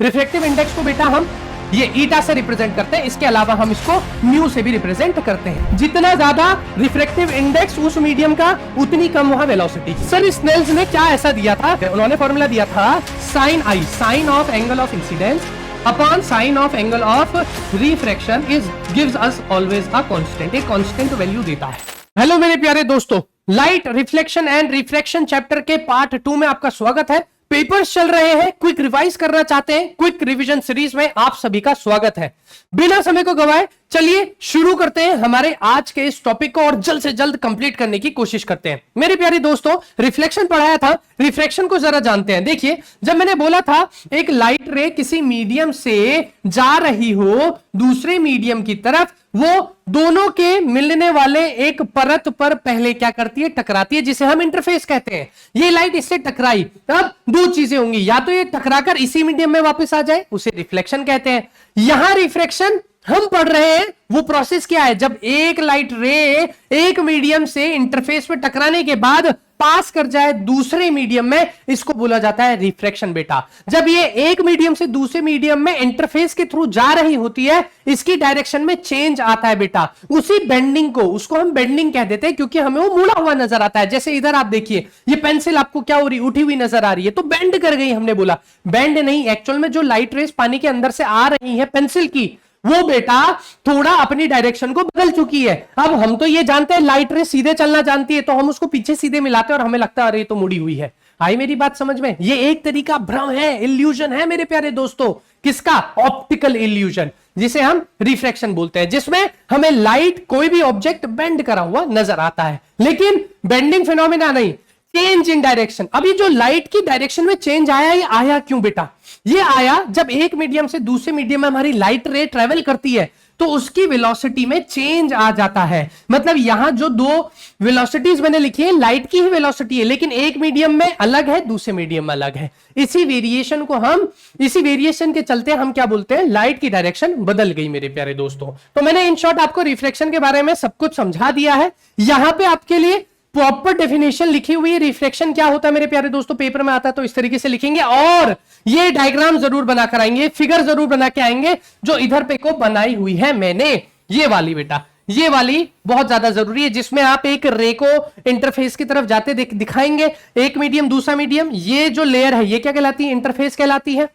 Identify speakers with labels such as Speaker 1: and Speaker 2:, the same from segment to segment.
Speaker 1: Refractive index को बेटा हम ये ईटा से रिप्रेजेंट करते हैं, इसके अलावा हम इसको म्यू से भी रिप्रेजेंट करते हैं। जितना ज्यादा रिफ्रैक्टिव इंडेक्स उस मीडियम का उतनी कम वहां वेलोसिटी। सर स्नेल्स ने क्या ऐसा दिया था, उन्होंने फॉर्मूला दिया था sine i, sine of angle of incidence upon sine of angle of refraction is gives us always a constant, एक कांस्टेंट वैल्यू देता है। हेलो मेरे प्यारे दोस्तों, light reflection and refraction chapter के पार्ट 2 में आपका स्वागत है। पेपर्स चल रहे हैं, क्विक रिवाइज करना चाहते हैं, क्विक रिवीजन सीरीज में आप सभी का स्वागत है। बिना समय को गवाए चलिए शुरू करते हैं हमारे आज के इस टॉपिक को और जल्द से जल्द कंप्लीट करने की कोशिश करते हैं। मेरे प्यारे दोस्तों, रिफ्लेक्शन पढ़ाया था, रिफ्रैक्शन को जरा जानते हैं। देखिए, जब मैंने बोला था एक लाइट रे किसी मीडियम से जा रही हो दूसरे मीडियम की तरफ, वो दोनों के मिलने वाले एक परत पर पहले क्या करती है, टकराती है, जिसे हम इंटरफेस कहते हैं। ये लाइट इससे टकराई, तब दो चीजें होंगी, या तो ये टकराकर इसी मीडियम में वापस आ जाए, उसे रिफ्लेक्शन कहते हैं। यहां रिफ्रैक्शन हम पढ़ रहे हैं, वो प्रोसेस क्या है, जब एक लाइट रे एक मीडियम से इंटरफेस में टकराने के बाद पास कर जाए दूसरे मीडियम में, इसको बोला जाता है रिफ्रैक्शन बेटा। जब ये एक मीडियम से दूसरे मीडियम में इंटरफेस के थ्रू जा रही होती है, इसकी डायरेक्शन में चेंज आता है बेटा, उसी बेंडिंग को, उसको हम बेंडिंग कह देते हैं, क्योंकि हमें वो मुड़ा हुआ नजर आता है। जैसे इधर आप देखिए, ये पेंसिल आपको क्या हो रही, उठी हुई नजर आ रही है, तो बेंड कर गई। हमने बोला बेंड नहीं, एक्चुअल में जो लाइट रेस पानी के अंदर से आ रही है पेंसिल की, वो बेटा थोड़ा अपनी डायरेक्शन को बदल चुकी है। अब हम तो ये जानते हैं लाइट रे सीधे चलना जानती है, तो हम उसको पीछे सीधे मिलाते हैं और हमें लगता है अरे ये तो मुड़ी हुई है। आई मेरी बात समझ में? ये एक तरीका भ्रम है, इल्यूजन है मेरे प्यारे दोस्तों। किसका? ऑप्टिकल इल्यूजन, जिसे हम रिफ्रैक्शन बोलते हैं, जिसमें हमें लाइट कोई भी ऑब्जेक्ट बेंड करा हुआ नजर आता है, लेकिन बेंडिंग फिनोमेना नहीं, चेंज इन डायरेक्शन। अभी जो लाइट की डायरेक्शन में चेंज आया, ये आया क्यों बेटा? ये आया जब एक मीडियम से दूसरे मीडियम में हमारी लाइट रे ट्रेवल करती है, तो उसकी वेलोसिटी में चेंज आ जाता है। मतलब यहां जो दो वेलोसिटीज मैंने लिखी है, लाइट की ही वेलोसिटी है, लेकिन एक मीडियम में अलग है, दूसरे मीडियम में अलग है। इसी वेरिएशन के चलते हम क्या बोलते हैं, लाइट की डायरेक्शन बदल गई मेरे प्यारे दोस्तों। तो मैंने इन शॉर्ट आपको रिफ्लेक्शन के बारे में सब कुछ समझा दिया है। यहां पे आपके लिए प्रॉपर डेफिनेशन लिखी हुई है, रिफ्लेक्शन क्या होता है मेरे प्यारे दोस्तों। पेपर में आता है तो इस तरीके से लिखेंगे, और ये डायग्राम जरूर बनाकर आएंगे, फिगर जरूर बना के आएंगे, जो इधर पे को बनाई हुई है मैंने, ये वाली बेटा, ये वाली बहुत ज्यादा जरूरी है, जिसमें आप एक रे को इंटरफेस की तरफ जाते दिखाएंगे, एक मीडियम दूसरा मीडियम, ये जो लेयर है ये क्या कहलाती है, इंटरफेस कहलाती है।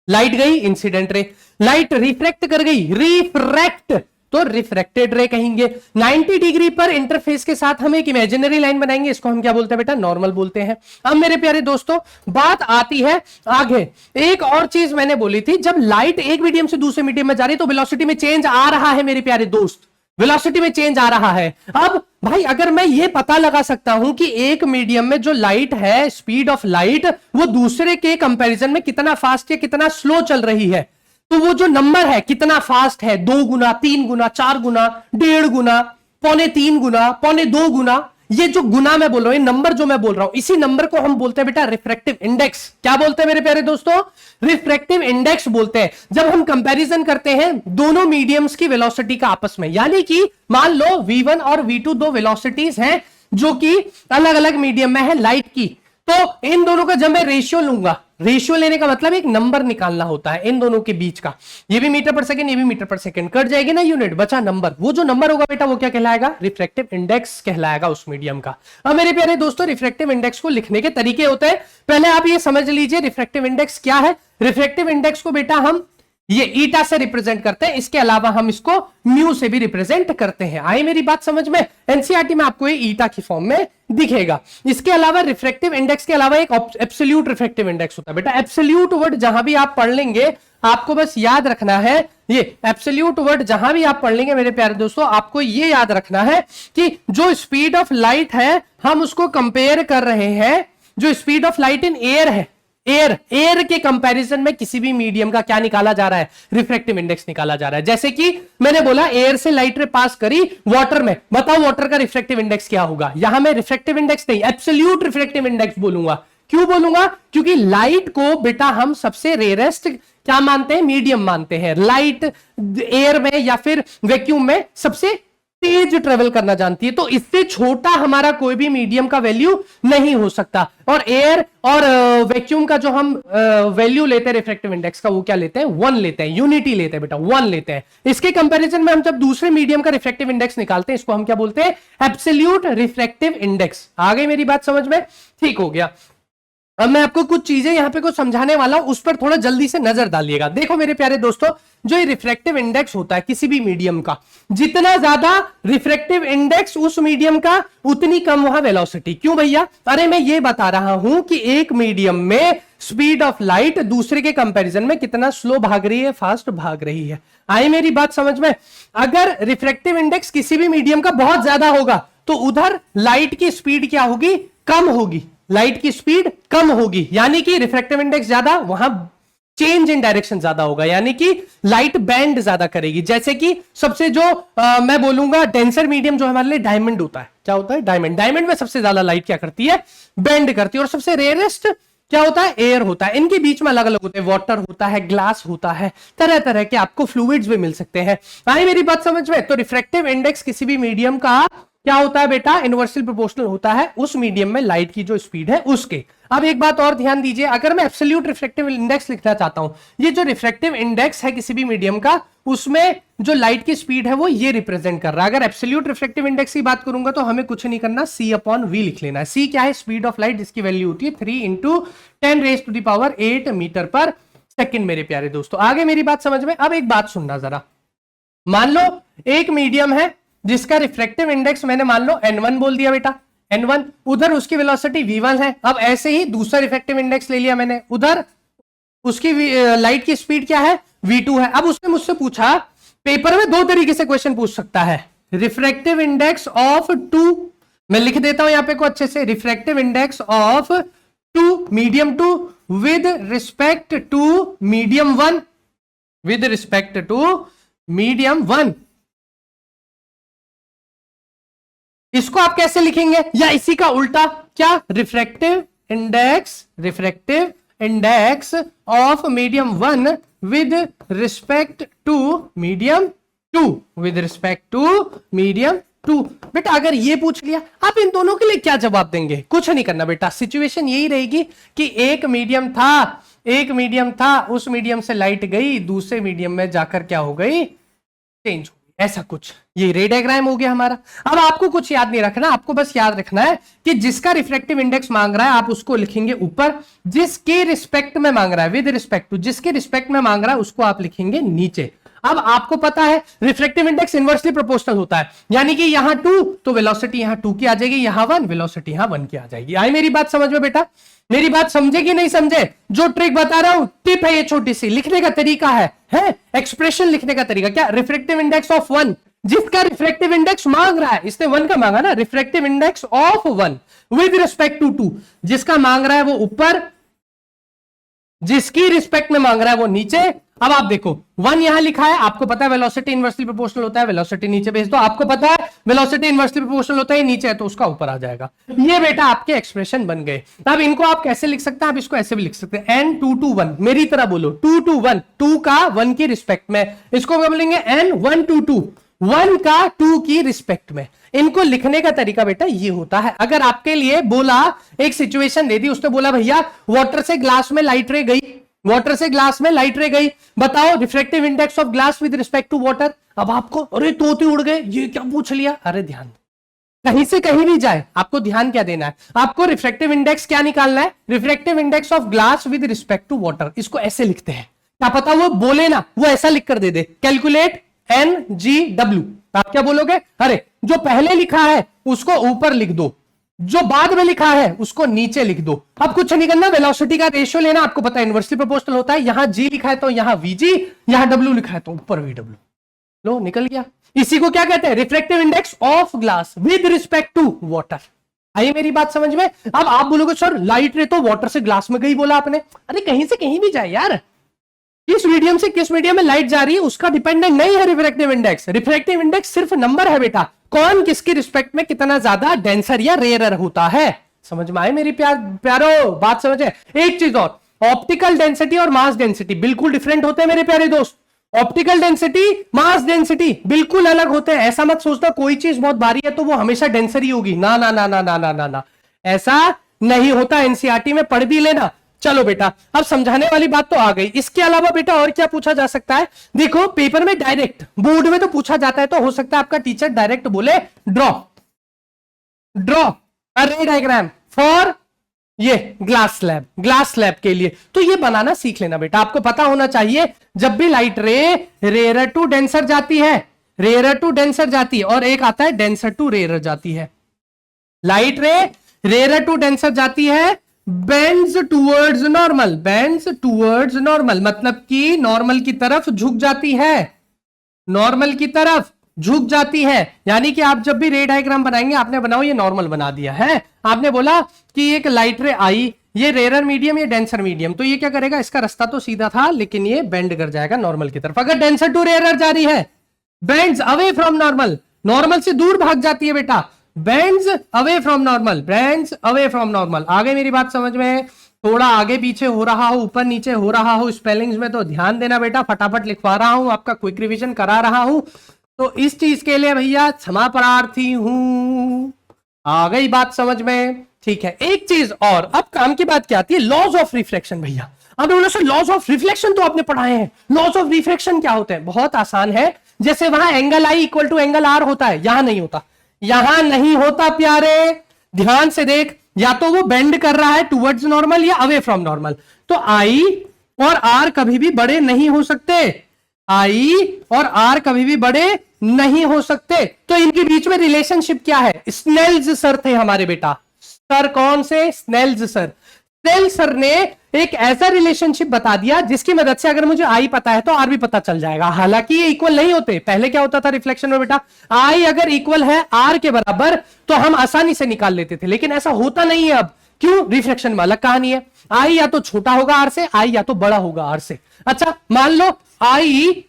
Speaker 1: लाइट गई, इंसिडेंट रे, लाइट रिफ्रैक्ट कर गई, रिफ्रैक्ट, तो रिफ्रैक्टेड रे कहेंगे। 90 डिग्री पर इंटरफेस के साथ हम एक इमेजिनरी लाइन बनाएंगे, इसको हम क्या बोलते हैं बेटा, नॉर्मल बोलते हैं। अब मेरे प्यारे दोस्तों, बात आती है आगे, एक और चीज मैंने बोली थी, जब लाइट एक मीडियम से दूसरे मीडियम में जा रही है तो वेलोसिटी में चेंज आ रहा है मेरे प्यारे दोस्त, वेलोसिटी में चेंज आ रहा है। अब भाई अगर मैं ये पता लगा सकता हूं कि एक मीडियम में जो लाइट है, स्पीड ऑफ लाइट, वो दूसरे के कंपैरिजन में कितना फास्ट या कितना स्लो चल रही है, तो वो जो नंबर है कितना फास्ट है, 2 गुना, 3 गुना, 4 गुना, 1.5 गुना, 3.25 गुना, 2.25 गुना, ये जो गुना मैं बोल रहा हूं, ये नंबर जो मैं बोल रहा हूं, इसी नंबर को हम बोलते हैं बेटा रिफ्रैक्टिव इंडेक्स। क्या बोलते हैं मेरे प्यारे दोस्तों? रिफ्रैक्टिव इंडेक्स बोलते हैं। जब हम कंपैरिजन करते हैं दोनों मीडियम्स की वेलोसिटी का आपस में, यानी कि मान लो V1 और V2 दो वेलोसिटीज हैं जो कि अलग अलग मीडियम में है लाइट की, तो इन दोनों का जब मैं रेशियो लूंगा, रेशियो लेने का मतलब एक नंबर निकालना होता है इन दोनों के बीच का, ये भी मीटर पर सेकंड, ये भी मीटर पर सेकंड, कट जाएगी ना यूनिट, बचा नंबर, वो जो नंबर होगा बेटा वो क्या कहलाएगा, रिफ्रैक्टिव इंडेक्स कहलाएगा उस मीडियम का। अब मेरे प्यारे दोस्तों, रिफ्रैक्टिव इंडेक्स को लिखने के तरीके होते हैं, पहले आप ये समझ लीजिए रिफ्रैक्टिव इंडेक्स क्या है। रिफ्रैक्टिव इंडेक्स को बेटा हम ये ईटा से रिप्रेजेंट करते हैं, इसके अलावा हम इसको म्यू से भी रिप्रेजेंट करते हैं। आई मेरी बात समझ में? एनसीईआरटी में आपको ये ईटा की फॉर्म में दिखेगा। इसके अलावा रिफ्रैक्टिव इंडेक्स के अलावा एक एब्सोल्यूट रिफ्रैक्टिव इंडेक्स होता है बेटा। एब्सोल्यूट वर्ड जहां भी आप पढ़ लेंगे, आपको बस याद रखना है, ये एब्सोल्यूट वर्ड जहां भी आप पढ़ लेंगे मेरे प्यारे दोस्तों, आपको ये याद रखना है कि जो स्पीड ऑफ लाइट है, हम उसको कंपेयर कर रहे हैं, जो speed of light in air है, एयर के कंपैरिजन में किसी भी मीडियम का क्या निकाला जा रहा है, रिफ्रैक्टिव इंडेक्स निकाला जा रहा है। जैसे कि मैंने बोला एयर से लाइट रे पास करी वाटर में, बताओ वाटर का रिफ्रैक्टिव इंडेक्स क्या होगा। यहां मैं रिफ्रैक्टिव इंडेक्स नहीं, एब्सोल्यूट रिफ्रैक्टिव इंडेक्स बोलूंगा। क्यों बोलूंगा? क्योंकि लाइट को बेटा हम सबसे रेयरेस्ट क्या मानते हैं, मीडियम मानते हैं। लाइट एयर में या फिर वैक्यूम में सबसे तेज ट्रेवल करना जानती है, तो इससे छोटा हमारा कोई भी मीडियम का वैल्यू नहीं हो सकता। और एयर और वैक्यूम का जो हम वैल्यू लेते हैं रिफ्रैक्टिव इंडेक्स का, वो क्या लेते हैं? 1 लेते हैं, यूनिटी लेते हैं बेटा, 1 लेते हैं। इसके कंपैरिजन में हम जब दूसरे मीडियम का रिफ्रैक्टिव इंडेक्स निकालते हैं, इसको हम क्या बोलते हैं? Absolute refractive index. आ गई मेरी बात समझ में? ठीक हो गया। अब मैं आपको कुछ चीजें यहां पे कुछ समझाने वाला हूं, उस पर थोड़ा जल्दी से नजर डालिएगा। देखो मेरे प्यारे दोस्तों, जो ये रिफ्रैक्टिव इंडेक्स होता है किसी भी मीडियम का, जितना ज्यादा रिफ्रैक्टिव इंडेक्स उस मीडियम का, उतनी कम वहां वेलोसिटी। क्यों भैया? अरे मैं ये बता रहा हूं कि एक मीडियम में स्पीड ऑफ लाइट दूसरे के कंपैरिजन में कितना स्लो भाग रही है, फास्ट भाग रही है। आई मेरी बात समझ में? अगर रिफ्रैक्टिव इंडेक्स किसी भी मीडियम का बहुत ज्यादा होगा, तो उधर लाइट की स्पीड क्या होगी? कम होगी। लाइट की स्पीड कम होगी, यानी कि रिफ्रैक्टिव इंडेक्स ज्यादा, वहां चेंज इन डायरेक्शन ज्यादा होगा, यानी कि लाइट बैंड ज्यादा करेगी। जैसे कि सबसे जो मैं बोलूंगा डेंसर मीडियम जो हमारे लिए डायमंड होता है। क्या होता है? डायमंड। डायमंड में सबसे ज्यादा लाइट क्या करती है? बैंड करती है। और सबसे रेयरेस्ट क्या होता है? एयर होता है। इनके बीच में अलग अलग होते हैं, वाटर होता है, ग्लास होता है, तरह तरह के आपको फ्लूइड्स भी मिल सकते हैं। आई मेरी बात समझ में? तो रिफ्रैक्टिव इंडेक्स किसी भी मीडियम का क्या होता है बेटा? इनवर्सली प्रोपोर्शनल होता है उस मीडियम में लाइट की जो स्पीड है उसके। अब एक बात और ध्यान दीजिए, अगर मैं एब्सोल्यूट रिफ्रैक्टिव इंडेक्स लिखना चाहता हूं, ये जो रिफ्रैक्टिव इंडेक्स है किसी भी मीडियम का, उसमें जो लाइट की स्पीड है वो ये रिप्रेजेंट कर रहा है। अगर एब्सोल्यूट रिफ्रैक्टिव इंडेक्स की बात करूंगा तो हमें कुछ नहीं करना, C/V लिख लेना है। C क्या है? स्पीड ऑफ लाइट, जिसकी वैल्यू होती है 3 × 10⁸ मीटर पर सेकेंड। मेरे प्यारे दोस्तों, आगे मेरी बात समझ में? अब एक बात सुनना जरा। मान लो एक मीडियम है जिसका रिफ्रैक्टिव इंडेक्स मैंने मान लो N1 बोल दिया बेटा, N1, उधर उसकी वेलोसिटी V1 है। अब ऐसे ही दूसरा रिफ्रैक्टिव इंडेक्स ले लिया मैंने, उधर उसकी लाइट की स्पीड क्या है? V2 है। अब उसने मुझसे पूछा, पेपर में 2 तरीके से क्वेश्चन पूछ सकता है। रिफ्रैक्टिव इंडेक्स ऑफ 2, मैं लिख देता हूं यहां पे को अच्छे से, refractive index of 2 medium 2 with respect to medium 1, with respect to medium 1। इसको आप कैसे लिखेंगे? या इसी का उल्टा, क्या? Refractive index of medium 1 with respect to medium 2, with respect to medium 2। बेटा अगर ये पूछ लिया, आप इन दोनों के लिए क्या जवाब देंगे? कुछ नहीं करना बेटा, सिचुएशन यही रहेगी कि एक मीडियम था, उस मीडियम से लाइट गई, दूसरे मीडियम में जाकर क्या हो गई? चेंज हो, ऐसा कुछ। ये रे डायग्राम हो गया हमारा। अब आपको कुछ याद नहीं रखना, आपको बस याद रखना है कि जिसका रिफ्रैक्टिव इंडेक्स मांग रहा है आप उसको लिखेंगे ऊपर, जिसके रिस्पेक्ट में मांग रहा है, विद रिस्पेक्ट टू, जिसके रिस्पेक्ट में मांग रहा है उसको आप लिखेंगे नीचे। अब आपको पता है रिफ्रैक्टिव इंडेक्स इनवर्सली प्रोपोर्शनल होता है, यानी कि यहां 2 तो वेलोसिटी यहां 2 की आ जाएगी, यहां 1 वेलोसिटी यहां 1 की आ जाएगी। आई मेरी बात समझ में बेटा? मेरी बात समझे कि नहीं समझे? जो ट्रिक बता रहा हूं, टिप है ये, छोटी सी लिखने का तरीका है एक्सप्रेशन लिखने का तरीका। क्या? रिफ्रैक्टिव इंडेक्स ऑफ 1, जिसका रिफ्रैक्टिव इंडेक्स मांग रहा है, इसने 1 का मांगा ना, refractive index of 1 with respect to 2, जिसका मांग रहा है वो ऊपर, जिसकी रिस्पेक्ट में मांग रहा है वो नीचे। अब आप देखो 1 यहां लिखा है, आपको पता है वेलोसिटी इनवर्सली प्रोपोर्शनल होता है, वेलोसिटी नीचे भेज दो, आपको पता है वेलोसिटी इनवर्सली प्रोपोर्शनल होता है, नीचे है तो उसका ऊपर आ जाएगा। ये बेटा आपके एक्सप्रेशन बन गए। अब इनको आप कैसे लिख सकते हैं? आप इसको ऐसे भी लिख सकते हैं, n2 to 1, मेरी तरह बोलो 2 to 1, 2 का 1 की रिस्पेक्ट में, इसको क्या बोलेंगे? n1 to 2, 1 का 2 की रिस्पेक्ट में। इनको लिखने का तरीका बेटा ये होता है। अगर आपके लिए बोला, एक सिचुएशन दे दी, उसने बोला भैया वाटर से ग्लास में लाइट रे गई, वाटर से ग्लास में लाइट रे गई, बताओ refractive index of glass with respect to water. अब आपको अरे तोते उड़ गए, ये क्या पूछ लिया? अरे ध्यान, कहीं से कहीं भी जाए आपको ध्यान क्या देना है? आपको रिफ्रैक्टिव इंडेक्स क्या निकालना है? Refractive index of glass with respect to water. इसको ऐसे लिखते हैं, क्या पता वो बोले ना, वो ऐसा लिख कर दे दे, कैलकुलेट NGW। आप क्या बोलोगे? अरे जो पहले लिखा है उसको ऊपर लिख दो, जो बाद में लिखा है उसको नीचे लिख दो। अब कुछ नहीं करना, वेलोसिटी का रेशियो लेना, आपको पता है इनवर्सली प्रोपोर्शनल होता है, यहां G लिखा है तो यहां VG, यहां W लिखा है तो ऊपर VW। लो निकल गया। इसी को क्या कहते हैं? Refractive index of glass with respect to water. आइए मेरी बात समझ में? अब आप बोलोगे सर लाइट रे तो वाटर से ग्लास में गई बोला आपने। अरे कहीं से कहीं भी जाए यार, किस मीडियम से किस मीडियम में लाइट जा रही है उसका डिपेंडेंट नहीं है रिफ्रैक्टिव इंडेक्स। रिफ्रैक्टिव इंडेक्स सिर्फ नंबर है बेटा, कौन किसकी रिस्पेक्ट में कितना ज्यादा डेंसर या रेयरर होता है। समझ में आए मेरी प्यारो? बात समझे? एक चीज और, ऑप्टिकल डेंसिटी और मास डेंसिटी बिल्कुल डिफरेंट होते हैं मेरे प्यारे दोस्त। ऑप्टिकल डेंसिटी, मास डेंसिटी बिल्कुल अलग होते हैं। ऐसा मत सोचना कोई चीज बहुत भारी है तो वो हमेशा डेंसर ही होगी, ना ना ना ना ना ना ना ना, ऐसा नहीं होता। एनसीईआरटी में पढ़ भी लेना। चलो बेटा, अब समझाने वाली बात तो आ गई। इसके अलावा बेटा और क्या पूछा जा सकता है? देखो पेपर में डायरेक्ट, बोर्ड में तो पूछा जाता है, तो हो सकता है आपका टीचर डायरेक्ट बोले ड्रॉ अ रे डायग्राम फॉर ये ग्लास स्लैब, ग्लास स्लैब के लिए तो ये बनाना सीख लेना बेटा। आपको पता होना चाहिए जब भी लाइट रे रेयर टू डेंसर जाती है, रेयर टू डेंसर जाती है, और एक आता है डेंसर टू रेयर जाती है। लाइट रे रेयर टू डेंसर जाती है, bends towards normal, bends towards normal मतलब कि नॉर्मल की तरफ झुक जाती है, नॉर्मल की तरफ झुक जाती है। यानी कि आप जब भी रे डायग्राम बनाएंगे, आपने बनाओ ये नॉर्मल बना दिया है, आपने बोला कि एक लाइट रे आई, ये रेयर मीडियम, ये डेंसर मीडियम, तो ये क्या करेगा? इसका रास्ता तो सीधा था लेकिन ये बेंड कर जाएगा नॉर्मल की तरफ। अगर डेंसर टू रेयर जा रही है, bends away from normal, normal से दूर भाग जाती है बेटा, bends away from normal, bends away from normal. आगे मेरी बात समझ में? थोड़ा आगे पीछे हो रहा हो, ऊपर नीचे हो रहा हो स्पेलिंग्स में तो ध्यान देना बेटा, फटाफट लिखवा रहा हूं, आपका क्विक रिवीजन करा रहा हूं, तो इस चीज के लिए भैया क्षमा प्रार्थी हूं। आ गई बात समझ में? ठीक है। एक चीज और, अब काम की बात क्या आती है? Laws of reflection. भैया आपने बोला सर लॉज ऑफ रिफ्लेक्शन तो आपने पढ़ाए हैं, लॉज ऑफ रिफ्लेक्शन क्या होते हैं? बहुत आसान है। जैसे वहां angle i equal to angle r होता है, यहां नहीं होता, यहां नहीं होता प्यारे, ध्यान से देख। या तो वो बेंड कर रहा है टुवर्ड्स नॉर्मल या अवे फ्रॉम नॉर्मल, तो आई और आर कभी भी बड़े नहीं हो सकते, आई और आर कभी भी बड़े नहीं हो सकते। तो इनके बीच में रिलेशनशिप क्या है? स्नेल्स सर थे हमारे बेटा। सर कौन से? Snell's sir. स्नेल्स सर ने एक ऐसा रिलेशनशिप बता दिया जिसकी मदद से अगर मुझे आई पता है तो आर भी पता चल जाएगा। हालांकि ये इक्वल नहीं होते। पहले क्या होता था रिफ्लेक्शन में बेटा? आई अगर इक्वल है आर के बराबर तो हम आसानी से निकाल लेते थे, लेकिन ऐसा होता नहीं है अब। क्यों? रिफ्लेक्शन में अलग कहानी है। आई या तो छोटा होगा आर से, आई या तो बड़ा होगा आर से। अच्छा मान लो आई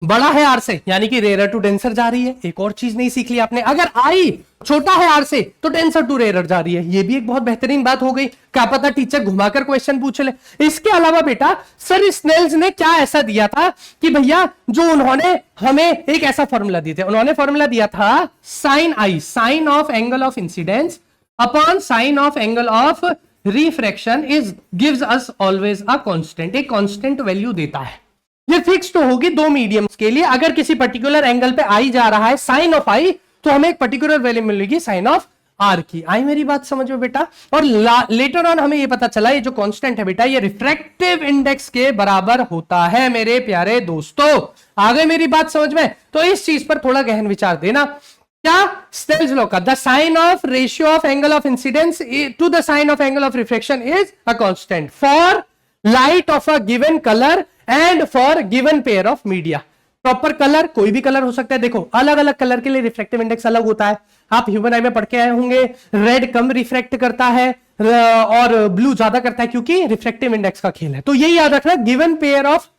Speaker 1: बड़ा है आर से, यानी कि रेयर टू डेंसर जा रही है। एक और चीज नहीं सीख ली आपने, अगर आई छोटा है आर से तो डेंसर टू रेयर जा रही है। ये भी एक बहुत बेहतरीन बात हो गई। क्या पता टीचर घुमाकर क्वेश्चन पूछ ले। इसके अलावा बेटा सर स्नेल्स ने क्या ऐसा दिया था कि भैया जो उन्होंने हमें एक ऐसा फॉर्मूला दिए थे, उन्होंने फॉर्मूला दिया था sine i, sine of angle of incidence upon sine of angle of refraction is gives us always a constant. एक कांस्टेंट वैल्यू देता है। ये फिक्स तो होगी दो मीडियम्स के लिए। अगर किसी पर्टिकुलर एंगल पे आई जा रहा है साइन ऑफ आई, तो हमें एक पर्टिकुलर वैल्यू मिलेगी साइन ऑफ आर की। आई मेरी बात समझ में बेटा? और लेटर ऑन हमें ये पता चला ये जो कांस्टेंट है बेटा ये रिफ्रैक्टिव इंडेक्स के बराबर होता है मेरे प्यारे दोस्तों। आगे मेरी बात समझ में? तो इस चीज पर थोड़ा गहन विचार देना। क्या? स्नेल्स लॉ का the sine of ratio of angle of incidence to the sine of angle of reflection is a constant for light of a given colour and for given pair of media. Proper colour कोई भी colour हो सकता है। देखो अलग अलग colour के लिए रिफ्रैक्टिव इंडेक्स अलग होता है। आप ह्यूमन आई में पढ़ के आए होंगे, रेड कम रिफ्रैक्ट करता है और ब्लू ज्यादा करता है, क्योंकि रिफ्रैक्टिव इंडेक्स का खेल है। तो यही याद रखना, गिवन पेयर ऑफ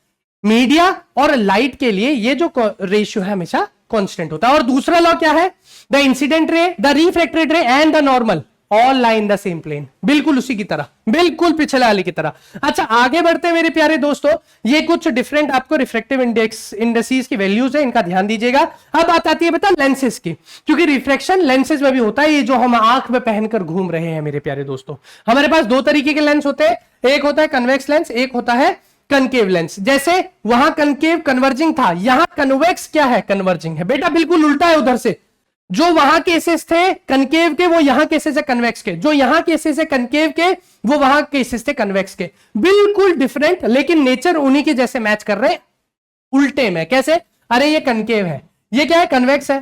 Speaker 1: मीडिया और लाइट के लिए ये जो रेशियो है हमेशा कांस्टेंट होता है। और दूसरा लॉ क्या है? The incident ray, the refracted ray and the normal all lie in the same plane. बिल्कुल उसी की तरह, बिल्कुल पिछले वाली की तरह। अच्छा आगे बढ़ते हैं मेरे प्यारे दोस्तों, ये कुछ डिफरेंट आपको रिफ्रैक्टिव इंडेक्स इंडेक्सेस की वैल्यूज है, इनका ध्यान दीजिएगा। अब बात आती है बेटा लेंसेज की, क्योंकि रिफ्रैक्शन लेंसेज में भी होता है। ये जो हम आंख में पहनकर घूम रहे हैं मेरे प्यारे दोस्तों, हमारे पास दो तरीके के लेंस होते हैं। एक होता है कन्वेक्स लेंस, एक होता है कनकेव लेंस। जैसे वहां कनकेव कन्वर्जिंग था, यहां कन्वेक्स क्या है? कन्वर्जिंग है। बेटा बिल्कुल उल्टा है उधर से। जो वहां केसेस थे कनकेव के वो यहां केसेस है कन्वेक्स के, जो यहां केसेस है कनकेव के वो वहां केसेस थे कन्वेक्स के। बिल्कुल डिफरेंट, लेकिन नेचर उन्हीं के जैसे मैच कर रहे, उल्टे में। कैसे? अरे ये कनकेव है, ये क्या है? कन्वेक्स है।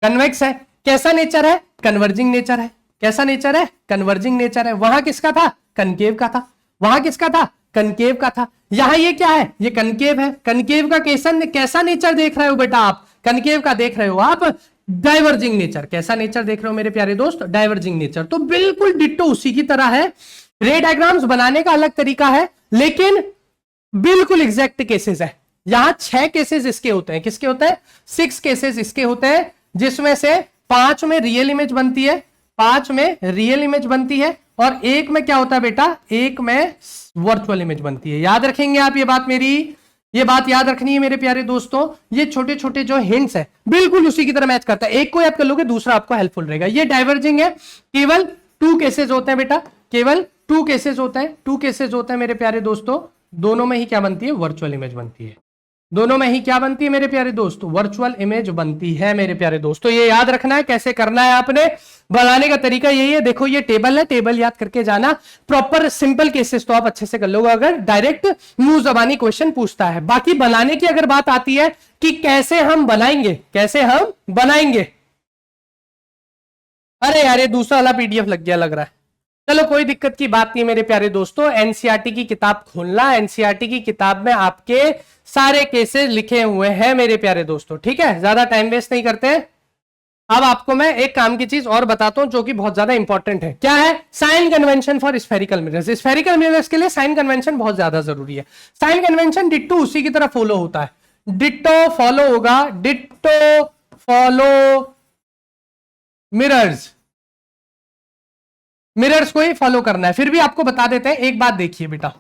Speaker 1: कन्वेक्स है, कैसा नेचर है? कन्वर्जिंग नेचर है। कैसा नेचर है? कन्वर्जिंग नेचर है। वहां किसका था? कनकेव का था। वहां किसका था? कनकेव का था। यहां ये क्या है? ये कनकेव है। कनकेव का कैसा नेचर देख रहे हो बेटा आप? कनकेव का देख रहे हो आप डाइवर्जिंग नेचर। कैसा नेचर देख रहे हो मेरे प्यारे दोस्त? Diverging nature. तो बिल्कुल डिट्टो उसी की तरह है। रे डायग्राम्स बनाने का अलग तरीका है, लेकिन बिल्कुल एग्जैक्ट केसेस है। यहां 6 केसेस इसके होते हैं। किसके होते हैं? 6 केसेस इसके होते हैं, जिसमें से 5 में रियल इमेज बनती है, 5 में रियल इमेज बनती है, और एक में क्या होता है बेटा? एक में वर्चुअल इमेज बनती है। याद रखेंगे आप ये बात मेरी, ये बात याद रखनी है मेरे प्यारे दोस्तों, ये छोटे छोटे जो हिंट्स है बिल्कुल उसी की तरह मैच करता है, एक को याद कर लोगे दूसरा आपको हेल्पफुल रहेगा। ये डाइवर्जिंग है, केवल 2 केसेस होते हैं बेटा, केवल 2 केसेस होते हैं, 2 केसेस होते हैं मेरे प्यारे दोस्तों, दोनों में ही क्या बनती है, वर्चुअल इमेज बनती है, दोनों में ही क्या बनती है मेरे प्यारे दोस्तों, वर्चुअल इमेज बनती है मेरे प्यारे दोस्तों। ये याद रखना है, कैसे करना है आपने, बनाने का तरीका यही है। देखो ये टेबल है, टेबल याद करके जाना, प्रॉपर सिंपल केसेस तो आप अच्छे से कर लोगे अगर डायरेक्ट मुंह जबानी क्वेश्चन पूछता है। बाकी बनाने की अगर बात आती है कि कैसे हम बनाएंगे, कैसे हम बनाएंगे, अरे यार ये दूसरा वाला पीडीएफ लग गया लग रहा है, चलो कोई दिक्कत की बात नहीं मेरे प्यारे दोस्तों। एनसीईआरटी की किताब खोलना, एनसीईआरटी की किताब में आपके सारे केसेस लिखे हुए हैं मेरे प्यारे दोस्तों, ठीक है, ज्यादा टाइम वेस्ट नहीं करते हैं। अब आपको मैं एक काम की चीज और बताता हूं जो कि बहुत ज्यादा इंपॉर्टेंट है, क्या है, sign convention for spherical mirrors. Spherical mirrors के लिए साइन कन्वेंशन बहुत ज्यादा जरूरी है। साइन कन्वेंशन डिट्टो उसी की तरह फॉलो होता है, डिट्टो फॉलो होगा, डिट्टो फॉलो मिरर्स, मिरर्स को ही फॉलो करना है। फिर भी आपको बता देते हैं, एक बात देखिए बेटा,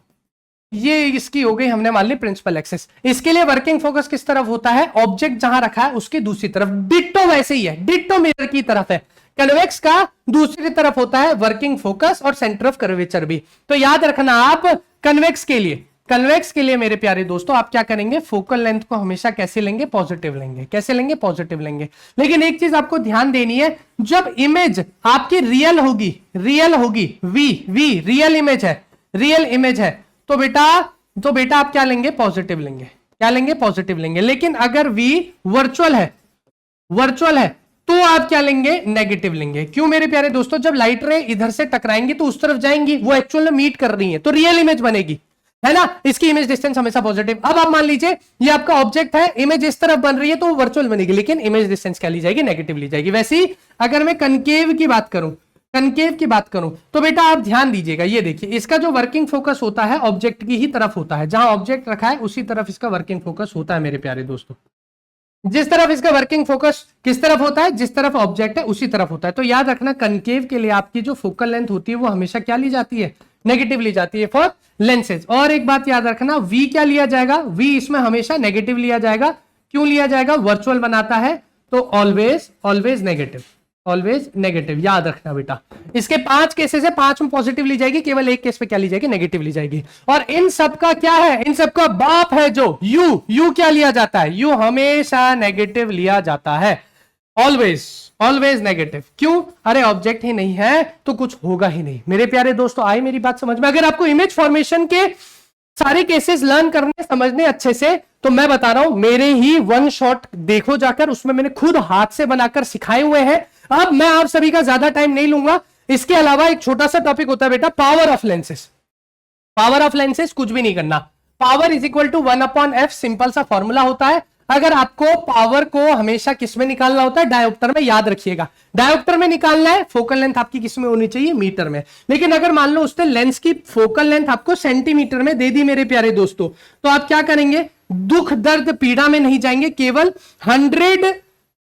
Speaker 1: ये इसकी हो गई हमने मान ली प्रिंसिपल एक्सेस। इसके लिए वर्किंग फोकस किस तरफ होता है, ऑब्जेक्ट जहां रखा है उसकी दूसरी तरफ। डिट्टो वैसे ही है, डिट्टो मिरर की तरफ है। कन्वेक्स का दूसरी तरफ होता है वर्किंग फोकस और सेंटर ऑफ कर्वेचर भी। तो याद रखना आप कन्वेक्स के लिए, कन्वेक्स के लिए मेरे प्यारे दोस्तों आप क्या करेंगे, फोकल लेंथ को हमेशा कैसे लेंगे, पॉजिटिव लेंगे। कैसे लेंगे, पॉजिटिव लेंगे। लेकिन एक चीज आपको ध्यान देनी है, जब इमेज आपकी रियल होगी, रियल होगी, वी रियल इमेज है, रियल इमेज है, तो बेटा आप क्या लेंगे, पॉजिटिव लेंगे। क्या लेंगे, पॉजिटिव लेंगे। लेकिन अगर वी वर्चुअल है, वर्चुअल है, तो आप क्या लेंगे, नेगेटिव लेंगे। क्यों मेरे प्यारे दोस्तों, जब लाइट रे इधर से टकराएंगी तो उस तरफ जाएंगी, वो एक्चुअल में मीट कर रही है, तो रियल इमेज बनेगी, है ना। इसकी इमेज डिस्टेंस हमेशा पॉजिटिव। अब आप मान लीजिए ये आपका ऑब्जेक्ट है, इमेज इस तरफ बन रही है तो वो वर्चुअल बनेगी, लेकिन इमेज डिस्टेंस क्या ली जाएगी, नेगेटिव ली जाएगी। वैसे ही अगर मैं कनकेव की बात करूं, कनकेव की बात करूं तो बेटा आप ध्यान दीजिएगा, ये देखिए इसका जो वर्किंग फोकस होता है ऑब्जेक्ट की ही तरफ होता है, जहां ऑब्जेक्ट रखा है उसी तरफ इसका वर्किंग फोकस होता है मेरे प्यारे दोस्तों। जिस तरफ इसका वर्किंग फोकस किस तरफ होता है, जिस तरफ ऑब्जेक्ट है उसी तरफ होता है। तो याद रखना कनकेव के लिए आपकी जो फोकल लेंथ होती है वो हमेशा क्या ली जाती है, नेगेटिव ली जाती है फॉर लेंसेज। और एक बात याद रखना, वी क्या लिया जाएगा, वी इसमें हमेशा नेगेटिव लिया जाएगा। क्यों लिया जाएगा, वर्चुअल बनाता है तो always always negative, always negative. याद रखना बेटा, इसके 5 केसेस है, 5 में पॉजिटिव ली जाएगी, केवल एक केस पे क्या ली जाएगी, नेगेटिव ली जाएगी। और इन सब का क्या है, इन सब का बाप है जो यू, यू क्या लिया जाता है, यू हमेशा नेगेटिव लिया जाता है, ऑलवेज ऑलवेज नेगेटिव। क्यों, अरे ऑब्जेक्ट ही नहीं है तो कुछ होगा ही नहीं। मेरे प्यारे दोस्तों आई मेरी बात समझ में। अगर आपको इमेज फॉर्मेशन के सारे केसेस लर्न करने समझने अच्छे से, तो मैं बता रहा हूं मेरे ही वन शॉट देखो जाकर, उसमें मैंने खुद हाथ से बनाकर सिखाए हुए हैं। अब मैं आप सभी का ज्यादा टाइम नहीं लूंगा। इसके अलावा एक छोटा सा टॉपिक होता है बेटा, power of lenses. Power of lenses कुछ भी नहीं करना, power is equal to 1/f, simple सा फॉर्मूला होता है। अगर आपको पावर को हमेशा किस में निकालना होता है, डायोप्टर में, याद रखिएगा डायोप्टर में निकालना है। फोकल लेंथ आपकी किस में होनी चाहिए, मीटर में। लेकिन अगर मान लो उसने लेंस की फोकल लेंथ आपको सेंटीमीटर में दे दी मेरे प्यारे दोस्तों, तो आप क्या करेंगे, दुख दर्द पीड़ा में नहीं जाएंगे, केवल 100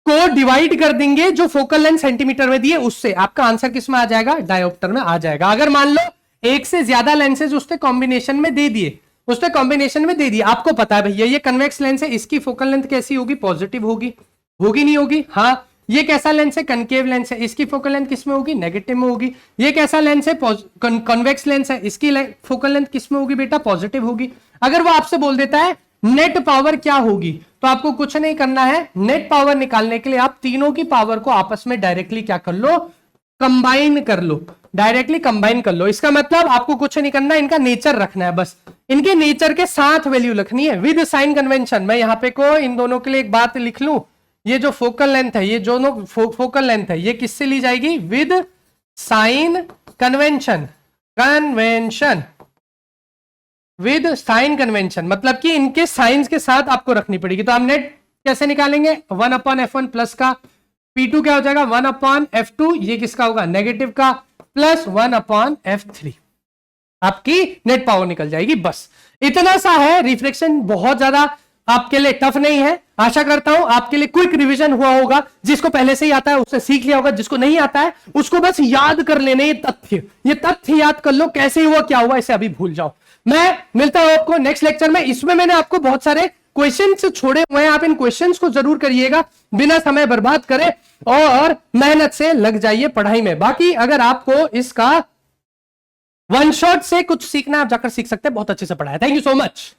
Speaker 1: को डिवाइड कर देंगे जो फोकल लेंथ सेंटीमीटर में दिए उससे, आपका आंसर किस में आ जाएगा, डायोप्टर में आ जाएगा। अगर मान लो एक से ज्यादा लेंसेज उसने कॉम्बिनेशन में दे दिए, उसने कॉम्बिनेशन में दे दिया, आपको पता है भैया ये कन्वेक्स लेंस है, इसकी फोकल लेंथ कैसी होगी, पॉजिटिव होगी, होगी नहीं होगी, हाँ। ये कैसा लेंस है, कनकेव लेंस है, इसकी फोकल लेंथ किस में होगी, नेगेटिव में होगी। ये कैसा लेंस है, कन्वेक्स लेंस है, इसकी फोकल लेंथ किस में होगी बेटा, पॉजिटिव होगी। अगर वो आपसे बोल देता है नेट पावर क्या होगी, तो आपको कुछ नहीं करना है, नेट पावर निकालने के लिए आप तीनों की पावर को आपस में डायरेक्टली क्या कर लो, कंबाइन कर लो, डायरेक्टली कंबाइन कर लो। इसका मतलब आपको कुछ नहीं करना, इनका नेचर रखना है, बस इनके नेचर के साथ वैल्यू रखनी है विद साइन कन्वेंशन। मैं यहां पे को इन दोनों के लिए एक बात लिख लूं, ये जो फोकल लेंथ है, ये जो फोकल लेंथ है, ये किससे ली जाएगी, with sign convention, convention with sign convention, मतलब कि इनके साइंस के साथ आपको रखनी पड़ेगी। तो हम नेट कैसे निकालेंगे, 1/f1 प्लस का P2 क्या हो जाएगा, 1/f2, ये किसका होगा, नेगेटिव का, प्लस 1/f3, आपकी नेट पावर निकल जाएगी। बस इतना सा है। रिफ्लेक्शन बहुत ज्यादा आपके लिए टफ नहीं है, आशा करता हूं आपके लिए क्विक रिवीजन हुआ होगा। जिसको पहले से ही आता है उससे सीख लिया होगा, जिसको नहीं आता है उसको बस याद कर लेने, ये तथ्य याद कर लो, कैसे हुआ क्या हुआ इसे अभी भूल जाओ। मैं मिलता हूं आपको नेक्स्ट लेक्चर में। इसमें मैंने आपको बहुत सारे क्वेश्चंस छोड़े हुए हैं, आप इन क्वेश्चंस को जरूर करिएगा, बिना समय बर्बाद करें और मेहनत से लग जाइए पढ़ाई में। बाकी अगर आपको इसका वन शॉट से कुछ सीखना, आप जाकर सीख सकते हैं, बहुत अच्छे से पढ़ाया। Thank you so much.